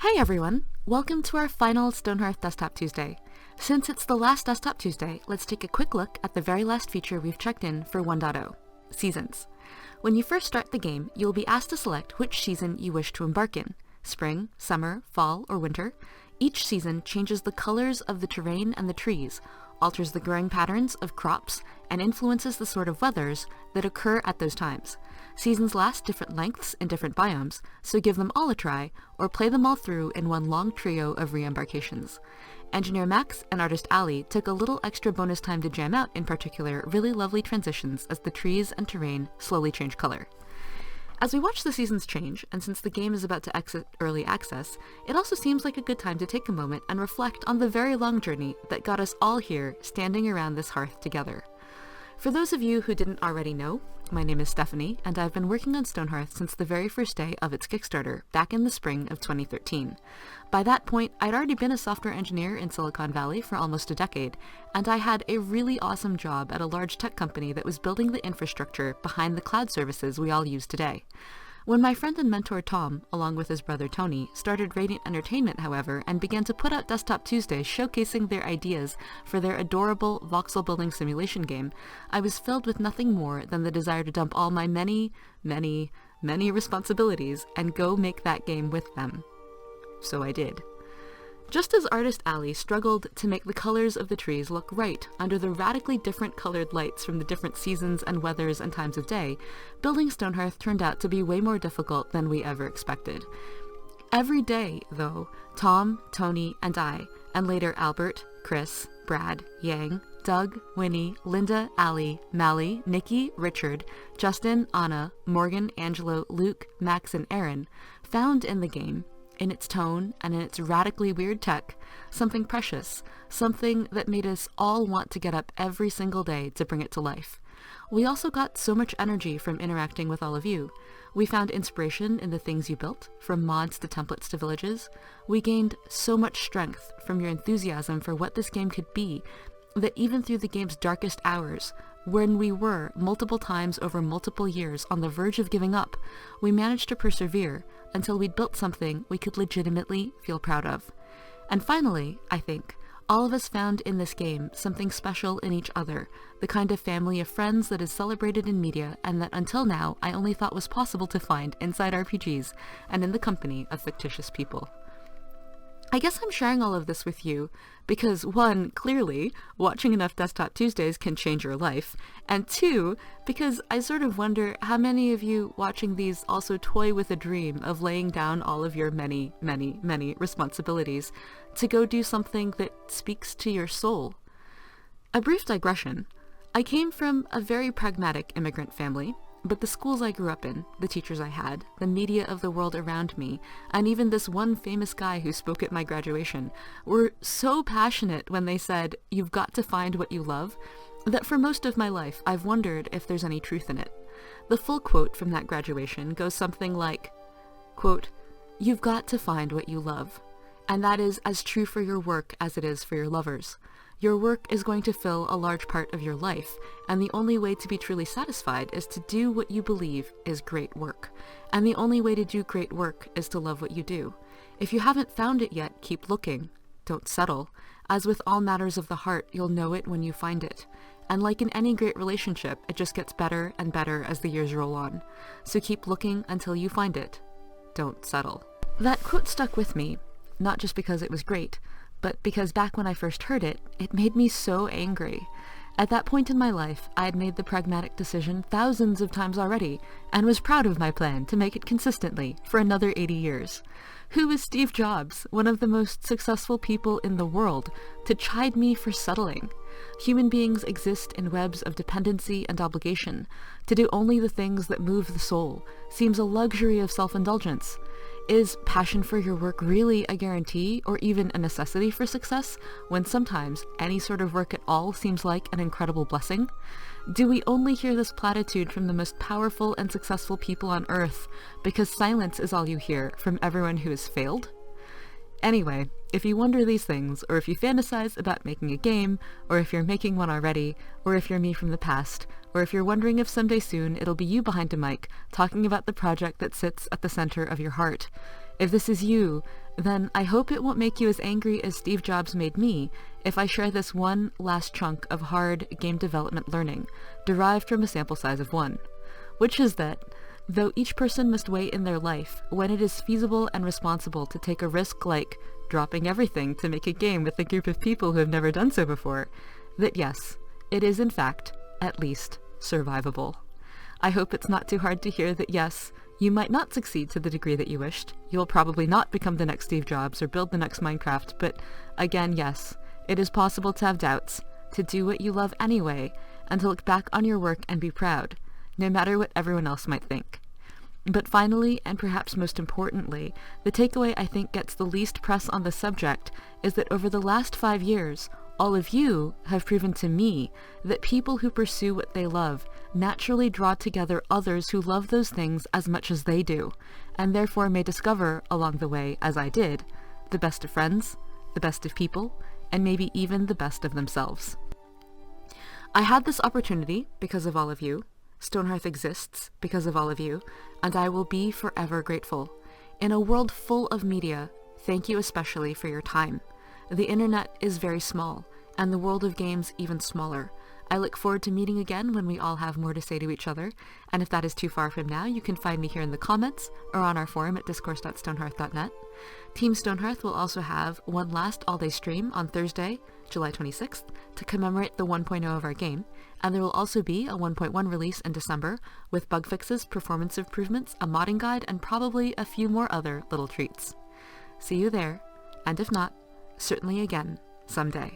Hey everyone! Welcome to our final Stonehearth Desktop Tuesday. Since it's the last Desktop Tuesday, let's take a quick look at the very last feature we've checked in for 1.0, Seasons. When you first start the game, you'll be asked to select which season you wish to embark in: spring, summer, fall, or winter. Each season changes the colors of the terrain and the trees, alters the growing patterns of crops, and influences the sort of weathers that occur at those times. Seasons last different lengths in different biomes, so give them all a try, or play them all through in one long trio of re-embarkations. Engineer Max and artist Ali took a little extra bonus time to jam out, in particular, really lovely transitions as the trees and terrain slowly change color. As we watch the seasons change, and since the game is about to exit early access, it also seems like a good time to take a moment and reflect on the very long journey that got us all here standing around this hearth together. For those of you who didn't already know, my name is Stephanie, and I've been working on Stonehearth since the very first day of its Kickstarter, back in the spring of 2013. By that point, I'd already been a software engineer in Silicon Valley for almost a decade, and I had a really awesome job at a large tech company that was building the infrastructure behind the cloud services we all use today. When my friend and mentor Tom, along with his brother Tony, started Radiant Entertainment, however, and began to put out Desktop Tuesday showcasing their ideas for their adorable voxel building simulation game, I was filled with nothing more than the desire to dump all my many responsibilities and go make that game with them. So I did. Just as artist Ali struggled to make the colors of the trees look right under the radically different colored lights from the different seasons and weathers and times of day, building Stonehearth turned out to be way more difficult than we ever expected. Every day, though, Tom, Tony, and I, and later Albert, Chris, Brad, Yang, Doug, Winnie, Linda, Ali, Mally, Nikki, Richard, Justin, Anna, Morgan, Angelo, Luke, Max, and Aaron, found in the game, in its tone and in its radically weird tech, something precious, something that made us all want to get up every single day to bring it to life. We also got so much energy from interacting with all of you. We found inspiration in the things you built, from mods to templates to villages. We gained so much strength from your enthusiasm for what this game could be, that even through the game's darkest hours, when we were, multiple times over multiple years, on the verge of giving up, we managed to persevere until we'd built something we could legitimately feel proud of. And finally, I think, all of us found in this game something special in each other, the kind of family of friends that is celebrated in media and that until now I only thought was possible to find inside RPGs and in the company of fictitious people. I guess I'm sharing all of this with you because, one, clearly, watching enough Desktop Tuesdays can change your life, and two, because I sort of wonder how many of you watching these also toy with a dream of laying down all of your many responsibilities to go do something that speaks to your soul. A brief digression. I came from a very pragmatic immigrant family, but the schools I grew up in, the teachers I had, the media of the world around me, and even this one famous guy who spoke at my graduation, were so passionate when they said, "You've got to find what you love," that for most of my life I've wondered if there's any truth in it. The full quote from that graduation goes something like, quote, "You've got to find what you love, and that is as true for your work as it is for your lovers. Your work is going to fill a large part of your life, and the only way to be truly satisfied is to do what you believe is great work. And the only way to do great work is to love what you do. If you haven't found it yet, keep looking. Don't settle. As with all matters of the heart, you'll know it when you find it. And like in any great relationship, it just gets better and better as the years roll on. So keep looking until you find it. Don't settle." That quote stuck with me, not just because it was great, but because back when I first heard it, it made me so angry. At that point in my life, I had made the pragmatic decision thousands of times already, and was proud of my plan to make it consistently for another 80 years. Who is Steve Jobs, one of the most successful people in the world, to chide me for settling? Human beings exist in webs of dependency and obligation. To do only the things that move the soul seems a luxury of self-indulgence. Is passion for your work really a guarantee or even a necessity for success, when sometimes any sort of work at all seems like an incredible blessing? Do we only hear this platitude from the most powerful and successful people on Earth because silence is all you hear from everyone who has failed? Anyway, if you wonder these things, or if you fantasize about making a game, or if you're making one already, or if you're me from the past, or if you're wondering if someday soon it'll be you behind a mic talking about the project that sits at the center of your heart, If this is you, then I hope it won't make you as angry as Steve Jobs made me if I share this one last chunk of hard game development learning, derived from a sample size of 1, which is that, though each person must weigh in their life when it is feasible and responsible to take a risk like dropping everything to make a game with a group of people who have never done so before, that yes, it is in fact, at least, survivable. I hope it's not too hard to hear that yes, you might not succeed to the degree that you wished. You will probably not become the next Steve Jobs or build the next Minecraft, but again, yes, it is possible to have doubts, to do what you love anyway, and to look back on your work and be proud, no matter what everyone else might think. But finally, and perhaps most importantly, the takeaway I think gets the least press on the subject is that over the last 5 years, all of you have proven to me that people who pursue what they love naturally draw together others who love those things as much as they do, and therefore may discover, along the way, as I did, the best of friends, the best of people, and maybe even the best of themselves. I had this opportunity because of all of you. Stonehearth exists because of all of you, and I will be forever grateful. In a world full of media, thank you especially for your time. The internet is very small, and the world of games even smaller. I look forward to meeting again when we all have more to say to each other, and if that is too far from now, you can find me here in the comments or on our forum at discourse.stonehearth.net. Team Stonehearth will also have one last all-day stream on Thursday, July 26th, to commemorate the 1.0 of our game, and there will also be a 1.1 release in December with bug fixes, performance improvements, a modding guide, and probably a few more other little treats. See you there, and if not, certainly again someday.